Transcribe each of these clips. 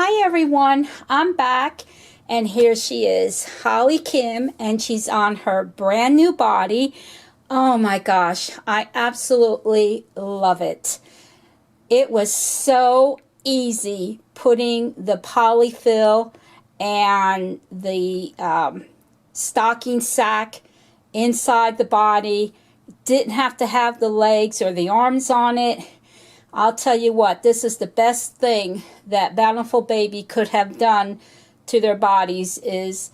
Hi everyone, I'm back and here she is, Holly Kim, and she's on her brand new body. Oh my gosh, I absolutely love it. It was so easy putting the polyfill and the stocking sack inside the body. Didn't have to have the legs or the arms on it. I'll tell you what, this is the best thing that Bountiful Baby could have done to their bodies is,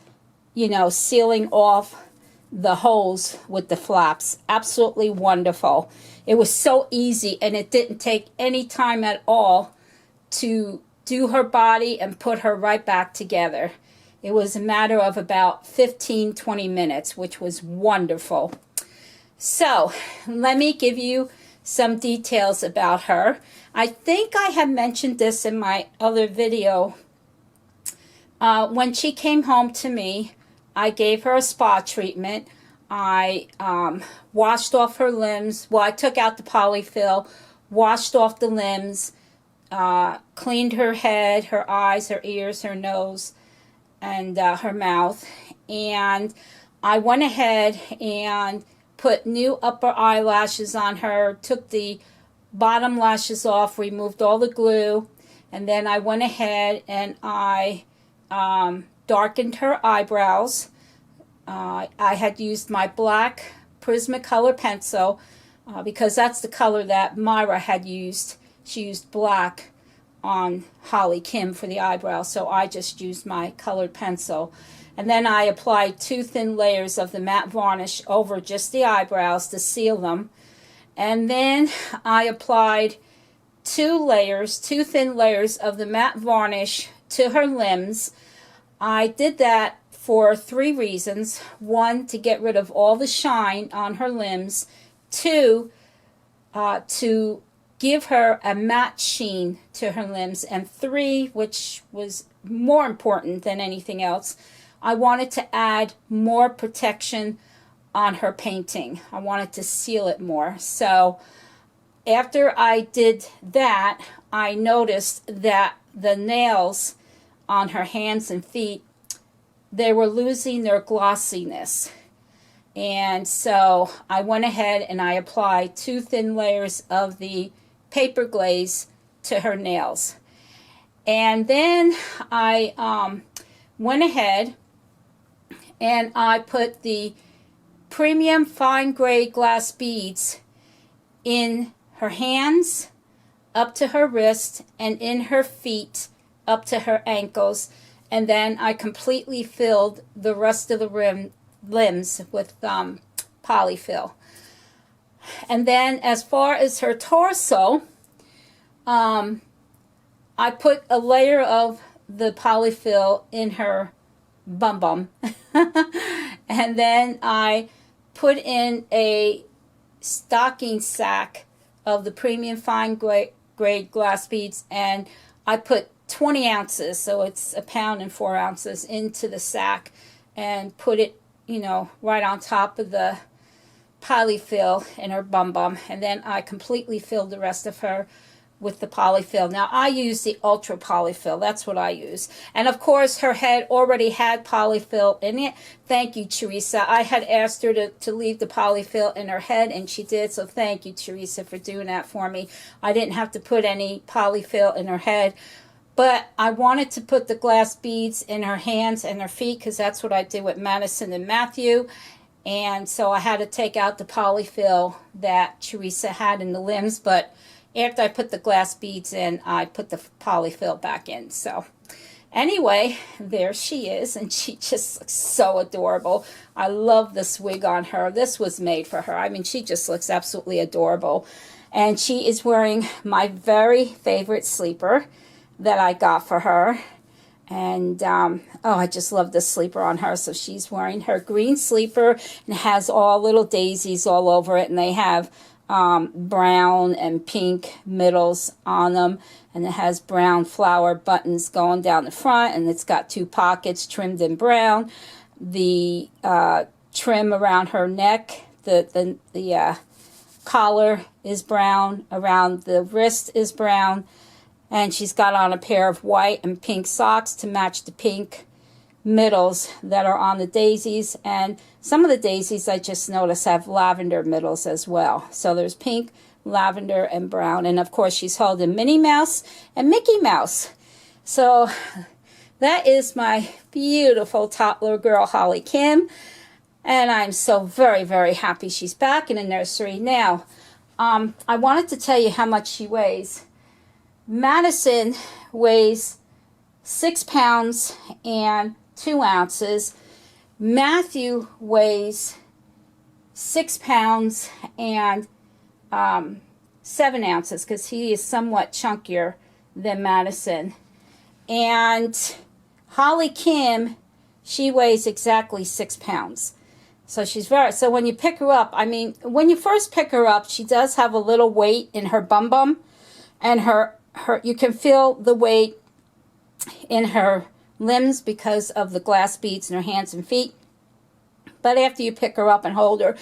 sealing off the holes with the flaps. Absolutely wonderful. It was so easy and it didn't take any time at all to do her body and put her right back together. It was a matter of about 15-20 minutes, which was wonderful. So, let me give you some details about her. I think I have mentioned this in my other video. When she came home to me, I gave her a spa treatment. I washed off her limbs. Well, I took out the polyfill, washed off the limbs, cleaned her head, her eyes, her ears, her nose, and her mouth. And I went ahead and put new upper eyelashes on her, took the bottom lashes off, removed all the glue, and then I went ahead and I darkened her eyebrows. I had used my black Prismacolor pencil because that's the color that Myra had used. She used black on Holly Kim for the eyebrows, so I just used my colored pencil. And then I applied 2 thin layers of the matte varnish over just the eyebrows to seal them. And then I applied 2 thin layers of the matte varnish to her limbs. I did that for 3 reasons. 1, to get rid of all the shine on her limbs. 2, to give her a matte sheen to her limbs. And 3, which was more important than anything else, I wanted to add more protection on her painting. I wanted to seal it more. So after I did that, I noticed that the nails on her hands and feet, they were losing their glossiness. And so I went ahead and I applied 2 thin layers of the paper glaze to her nails. And then I went ahead and I put the premium fine grade glass beads in her hands up to her wrist and in her feet up to her ankles, and then I completely filled the rest of the limbs with polyfill. And then as far as her torso, I put a layer of the polyfill in her bum and then I put in a stocking sack of the premium fine grade glass beads, and I put 20 ounces, so it's 1 pound and 4 ounces, into the sack and put it, right on top of the polyfill in her bum, and then I completely filled the rest of her with the polyfill. Now I use the ultra polyfill. That's what I use. And of course her head already had polyfill in it. Thank you, Teresa. I had asked her to leave the polyfill in her head and she did. So thank you, Teresa, for doing that for me. I didn't have to put any polyfill in her head. But I wanted to put the glass beads in her hands and her feet because that's what I did with Madison and Matthew. And so I had to take out the polyfill that Teresa had in the limbs, but after I put the glass beads in, I put the polyfill back in. So anyway, there she is, and she just looks so adorable. I love this wig on her. This was made for her. I mean, she just looks absolutely adorable. And she is wearing my very favorite sleeper that I got for her. And, I just love this sleeper on her. So she's wearing her green sleeper and has all little daisies all over it. And they have brown and pink middles on them, and it has brown flower buttons going down the front, and it's got 2 pockets trimmed in brown. The trim around her neck, the collar is brown, around the wrist is brown, And she's got on a pair of white and pink socks to match the pink middles that are on the daisies. And some of the daisies I just noticed have lavender middles as well. So there's pink, lavender, and brown. And of course she's holding Minnie Mouse and Mickey Mouse. So that is my beautiful toddler girl, Holly Kim. And I'm so very, very happy she's back in the nursery. Now, I wanted to tell you how much she weighs. Madison weighs 6 pounds and 2 ounces. Matthew weighs 6 pounds and 7 ounces because he is somewhat chunkier than Madison. And Holly Kim, she weighs exactly 6 pounds. So she's so when you pick her up, I mean, when you first pick her up, she does have a little weight in her bum, and you can feel the weight in her limbs because of the glass beads in her hands and feet. But after you pick her up and hold her,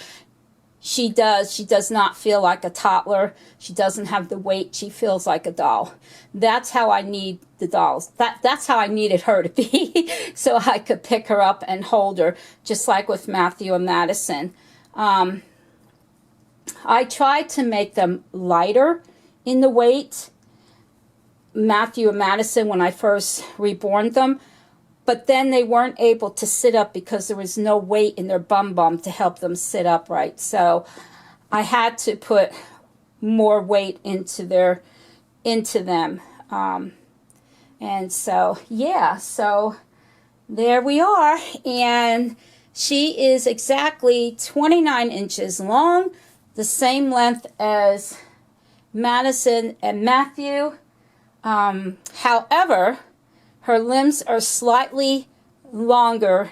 she does not feel like a toddler. She doesn't have the weight. She feels like a doll. That's how I need the dolls. That's how I needed her to be, so I could pick her up and hold her, just like with Matthew and Madison. I tried to make them lighter in the weight, Matthew and Madison, when I first reborn them. But then they weren't able to sit up because there was no weight in their bum to help them sit upright. So I had to put more weight into them. And so, yeah, so there we are. And she is exactly 29 inches long, the same length as Madison and Matthew. However, her limbs are slightly longer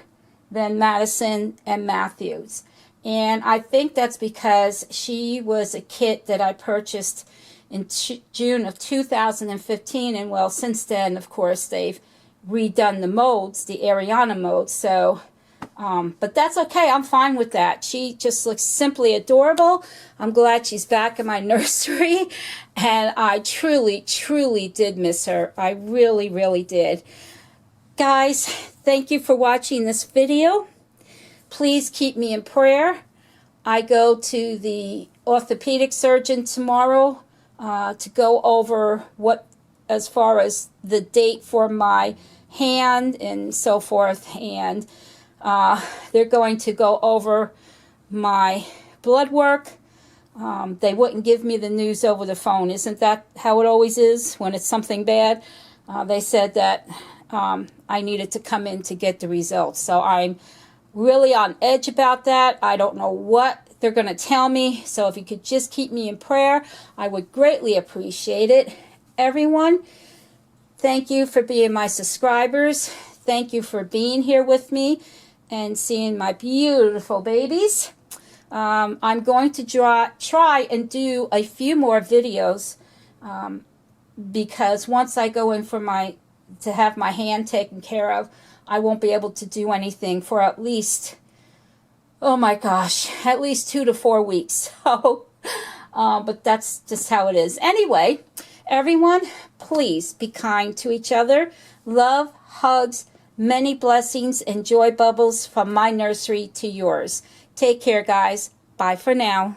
than Madison and Matthew's. And I think that's because she was a kit that I purchased in June of 2015. And well, since then, of course, they've redone the molds, the Ariana molds. So, but that's okay. I'm fine with that. She just looks simply adorable. I'm glad she's back in my nursery. And I truly, truly did miss her. I really, really did. Guys, thank you for watching this video. Please keep me in prayer. I go to the orthopedic surgeon tomorrow to go over as far as the date for my hand and so forth. And they're going to go over my blood work. They wouldn't give me the news over the phone. Isn't that how it always is when it's something bad? They said that I needed to come in to get the results. So I'm really on edge about that. I don't know what they're going to tell me. So if you could just keep me in prayer, I would greatly appreciate it. Everyone, thank you for being my subscribers. Thank you for being here with me and seeing my beautiful babies. I'm going to try and do a few more videos because once I go in to have my hand taken care of, I won't be able to do anything for at least, oh my gosh, at least 2 to 4 weeks. So, but that's just how it is. Anyway, everyone, please be kind to each other. Love, hugs, many blessings, and joy bubbles from my nursery to yours. Take care, guys. Bye for now.